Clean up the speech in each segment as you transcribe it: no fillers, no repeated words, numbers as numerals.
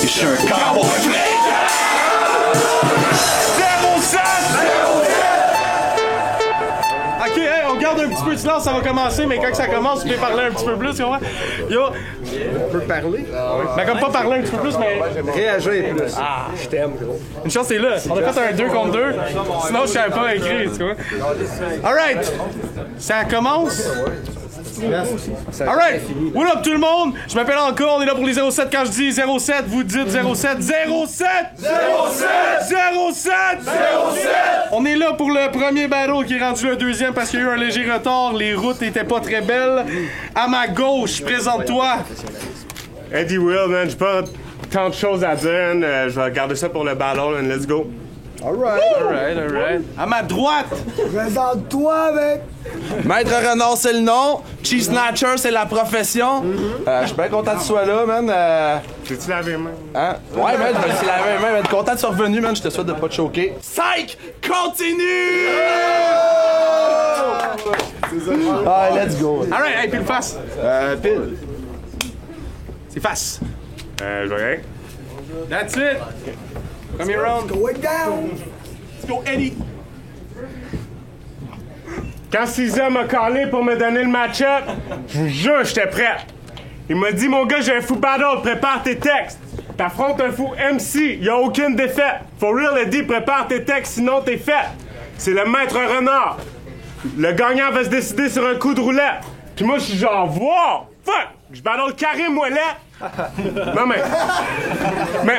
Et je suis un cowboy flingue. 07! Ok, hey, on garde un petit peu de silence, ça va commencer, mais quand ça commence, tu peux parler un petit peu plus, tu comprends? Yo! On peut parler? Ben comme pas parler un petit peu plus, mais... Réagir plus. Ah, je t'aime, gros. Une chance, c'est là. On a fait un 2 contre 2, sinon je savais pas écrire, tu vois? Alright! Ça commence? Alright! What up tout le monde? Je m'appelle encore, on est là pour les 07. Quand je dis 07, vous dites 07. 07! 07! 07! On est là pour le premier battle qui est rendu le deuxième parce qu'il y a eu un léger retard. Les routes étaient pas très belles. À ma gauche, présente-toi. Eddie Will, man, j'ai pas tant de choses à dire. Je vais garder ça pour le battle, and let's go. Alright. À ma droite. Présente-toi, mec! Maître Renard, c'est le nom. Cheese Snatcher, c'est la profession. Je suis bien content que tu sois là, man. T'es-tu lavé les mains? Hein? Ouais, man, je me suis lavé les mains, man. Content de être revenu, man. Je te souhaite de pas te choquer. Psych! Continue! Ah, let's go. Alright, hey, pile face. Pile. C'est face. Je vais rien. That's it. Premier round. Going down! Let's go, Eddie. Quand César m'a callé pour me donner le match-up, je vous jure, j'étais prêt. Il m'a dit, mon gars, j'ai un fou battle, prépare tes textes. T'affrontes un fou MC, y a aucune défaite. For real, Eddie, prépare tes textes, sinon t'es fait. C'est le maître renard. Le gagnant va se décider sur un coup de roulette. Puis moi, je suis genre, wow, fuck, je battle Karim Ouellet. Non, mais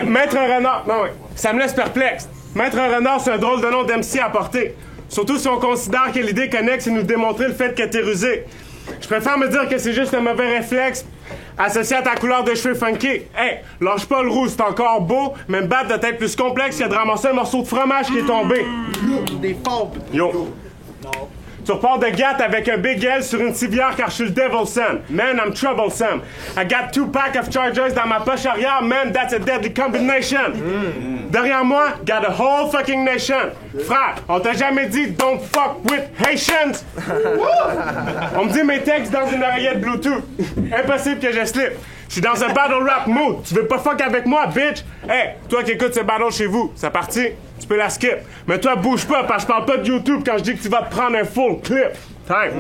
Maître Renard, non, mais ça me laisse perplexe. Maître Renard, c'est un drôle de nom d'MC à porter. Surtout si on considère que l'idée connexe, c'est nous démontrer le fait que t'es rusé. Je préfère me dire que c'est juste un mauvais réflexe associé à ta couleur de cheveux funky. Hey, lâche pas le roux, c'est encore beau, mais me battre de tête plus complexe que de ramasser un morceau de fromage qui est tombé. Des faux. Yo. Tu repars de Gat avec un big L sur une civière car je suis le Devilsome. Man, I'm troublesome. I got 2 packs of chargers dans ma poche arrière. Man, that's a deadly combination. Derrière moi, got a whole fucking nation. Frère, on t'a jamais dit don't fuck with Haitians. On me dit mes textes dans une oreillette Bluetooth. Impossible que je slip. Je suis dans un battle rap mood. Tu veux pas fuck avec moi, bitch? Hey, toi qui écoutes ce battle chez vous, c'est parti. Tu peux la skip. Mais toi, bouge pas, parce que je parle pas de YouTube quand je dis que tu vas te prendre un full clip. Time.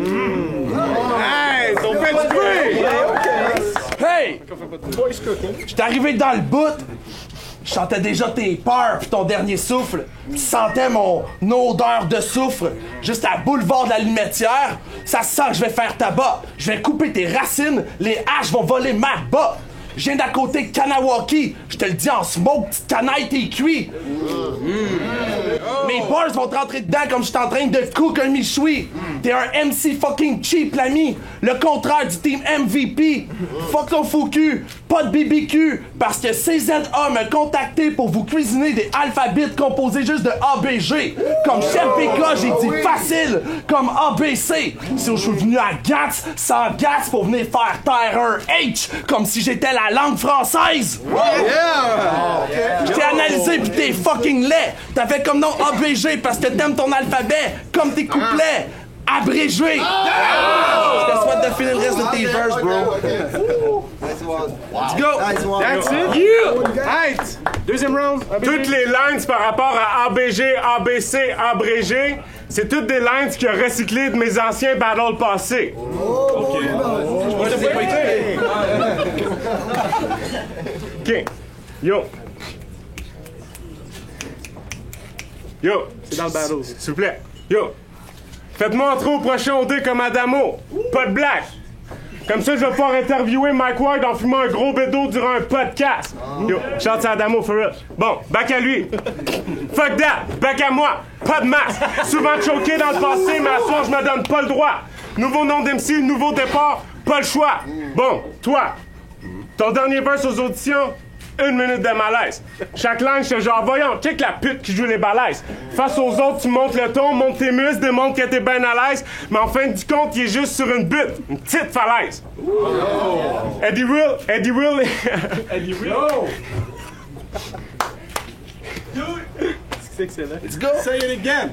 Hey, on fait du bruit. Hey! J'étais arrivé dans le bout. Je sentais déjà tes peurs pis ton dernier souffle. Tu sentais mon odeur de soufre juste à boulevard de la Lumetière. Ça sent que je vais faire tabac. Je vais couper tes racines. Les haches vont voler ma bas. Je viens d'à côté de Kanawaki. Je te le dis en smoke, petite canaille, t'es cuit. Mes bars vont te rentrer dedans comme je suis en train de cook un michoui. T'es un MC fucking cheap, l'ami. Le contraire du team MVP. Fuck ton faux cul. Pas de BBQ. Parce que CZA m'a contacté pour vous cuisiner des alphabets composés juste de ABG. Comme Chef BK, j'ai dit facile. Comme ABC. Si je suis venu à Gats, sans Gats pour venir faire taire un H. Comme si j'étais la langue française. Je t'ai analysé pis t'es fucking laid. T'as fait comme nom ABG parce que t'aimes ton alphabet. Comme tes couplets. Abrégé! Je te souhaite de finir le reste de tes verses, bro. Let's go! That's it. Yeah. Right. Deuxième round. Toutes les lines par rapport à ABG, ABC, abrégé, c'est toutes des lines qui ont recyclé de mes anciens battles passés. OK. Yo. Yo. C'est dans le battle. S'il vous plaît. Yo. Faites-moi entrer au prochain OD comme Adamo. Pas de blague. Comme ça, je vais pouvoir interviewer Mike Ward en fumant un gros bédo durant un podcast. Yo, chante à Adamo for real. Bon, back à lui. Fuck that, back à moi. Pas de masque. Souvent choqué dans le passé, mais à ce soir, je me donne pas le droit. Nouveau nom d'MC, nouveau départ, pas le choix. Bon, toi, ton dernier verse aux auditions, 1 minute de malaise. Chaque ligne, je genre, voyons, check la pute qui joue les balaises. Face aux autres, tu montes le ton, montes tes muscles, démontres que t'es ben à l'aise. Mais en fin du compte, il est juste sur une butte, une petite falaise. Eddie Will. Eddie Will. C'est excellent. Let's go! Say it again.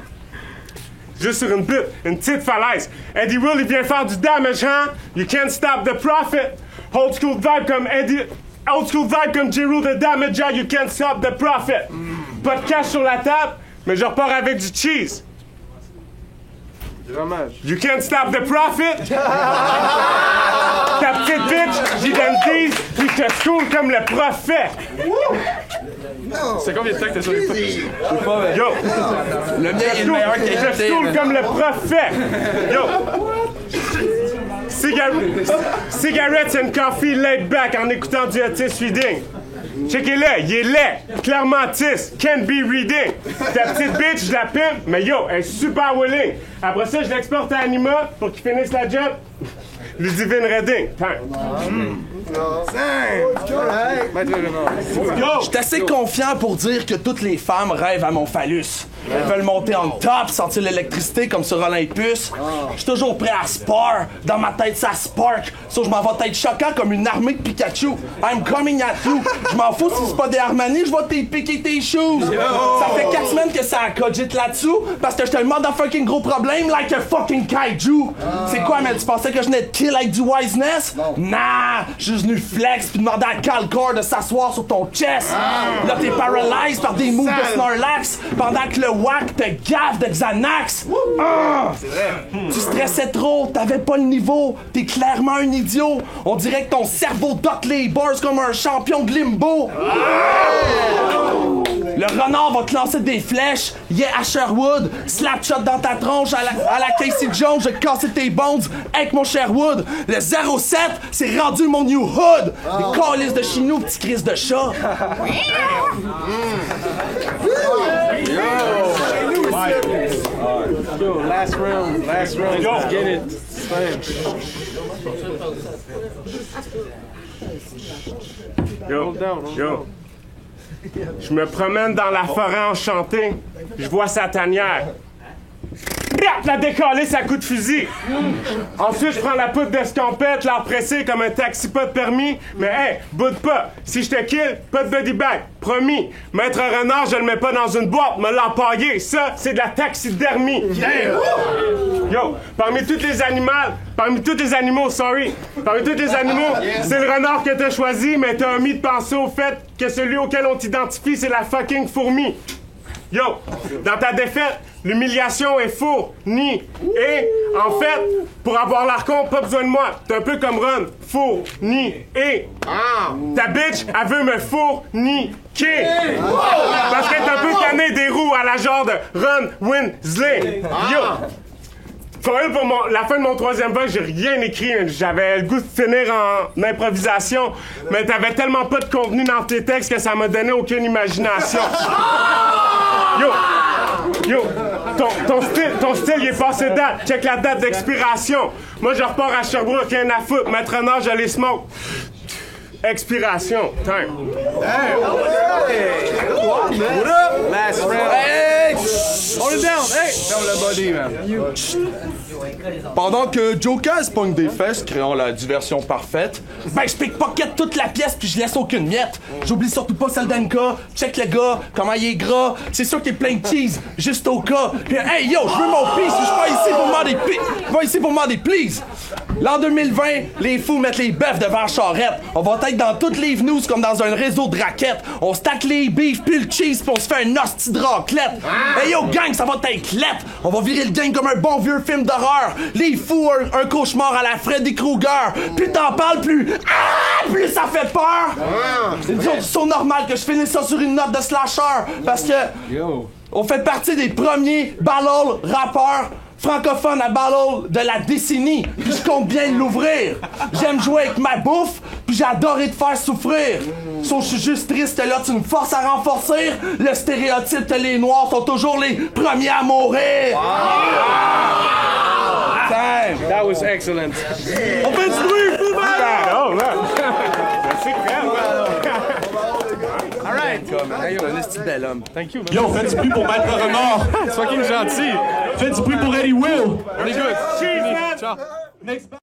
Juste sur une butte, une petite falaise. Eddie Will, il vient faire du damage, hein? You can't stop the profit. Old school vibe comme Eddie. Old school vibe comme J-Rule the Damager, you can't stop the profit. Pas de cash sur la table, mais je repars avec du cheese. You can't stop the profit. Ta petite bitch, j'y donne 10, puis je te school comme le prophète. C'est combien de temps que t'as sur les potes? Yo, Le mien est le meilleur je te qualité. school man. comme le prophète. Yo. Cigarettes and coffee laid back en écoutant du Otis Reading. Checkez-le, il est laid, clairement tis, can't be reading. Ta petite bitch, je la pimpe, mais yo, elle est super willing. Après ça, je l'exporte à Anima pour qu'il finisse la job. Ludivine Redding. Je suis assez confiant pour dire que toutes les femmes rêvent à mon phallus. Elles veulent monter en top, sentir l'électricité comme sur Olympus. Je suis toujours prêt à spar. Dans ma tête, ça spark. So, je m'en vais être choquant comme une armée de Pikachu. I'm coming at you. Je m'en fous si c'est pas des Armani, je vais te piquer tes shoes. Ça fait 4 semaines que ça cogite là-dessous parce que j'étais un motherfucking gros problème like a fucking kaiju. C'est quoi, mais tu pensais que je venais de kill avec du wiseness? Nah, je suis venu flex puis demander à Calcore de s'asseoir sur ton chest. Là, t'es paralyzed par des moves de Snorlax pendant que le wack te gaffe de Xanax. Tu stressais trop, t'avais pas le niveau, t'es clairement un idiot. On dirait que ton cerveau dock les bars comme un champion de limbo. Le renard va te lancer des flèches, yeah à Sherwood, slapshot dans ta tronche à la Casey Jones, je vais te casser tes bones avec mon Sherwood. Le 07, c'est rendu mon new hood. Des calices de chez nous, petits crises de chat. Yo, last round, let's get it. Yo, yo. Je me promène dans la forêt enchantée, je vois sa tanière. La décoller, ça coup de fusil. Ensuite, je prends la poudre d'escampette, l'air pressé comme un taxi pas de permis. Mais hey, boude pas. Si je te kill, pas de buddy bag. Promis. Maître renard, je le mets pas dans une boîte, me l'empailler. Ça, c'est de la taxidermie. Yo, parmi tous les animaux, parmi tous les animaux, c'est le renard que t'as choisi, mais t'as omis de penser au fait que celui auquel on t'identifie, c'est la fucking fourmi. Yo, dans ta défaite, l'humiliation est fournie. Et, en fait, pour avoir l'air con, pas besoin de moi. T'es un peu comme Ron, fourni. Et, ta bitch, elle veut me fourniquer. Parce qu'elle est un peu tannée des roues à la genre de Ron Winsley. Yo, pour la fin de mon 3e vague, j'ai rien écrit. J'avais le goût de finir en improvisation. Mais t'avais tellement pas de contenu dans tes textes que ça m'a donné aucune imagination. Yo, ton style, il est passé date. Check la date d'expiration. Moi, je repars à Sherbrooke, rien à foutre. Maître renard, je les smoke. Expiration. Time. Last round. Hey! Hold it down. Hey! Down le body, man. Pendant que Joker se pogne des fesses, créant la diversion parfaite, ben je pickpocket toute la pièce puis je laisse aucune miette. J'oublie surtout pas celle d'Anka. Check le gars, comment il est gras. C'est sûr qu'il est plein de cheese, juste au cas. Puis hey yo, je veux mon piece, je suis pas ici pour demander please. L'an 2020, les fous mettent les bœufs devant charrette. On va être dans toutes les news comme dans un réseau de raquettes. On stack les beefs puis le cheese puis on se fait un hostie de raclette. Hey yo gang, ça va être lettre. On va virer le gang comme un bon vieux film d'horreur. Les fous, un cauchemar à la Freddy Krueger. Plus t'en parles, plus ça fait peur. C'est une chose normale que je finisse ça sur une note de slasher. Parce que on fait partie des premiers battle rappeurs francophone à battle de la décennie, puis je compte bien l'ouvrir. J'aime jouer avec ma bouffe, puis j'ai adoré te faire souffrir. Sauf que je suis juste triste là, tu me forces à renforcer le stéréotype que les Noirs sont toujours les premiers à mourir. That was excellent. On fait du bruit, fou Oh, man. Merci, frère. Alright. Hey yo, un esti de bel homme. Thank you, man. Yo, fais du bruit pour Maître Renard. C'est fucking gentil. Fais du bruit pour Eddie Will. On est good. Cheers, man. Ciao. Next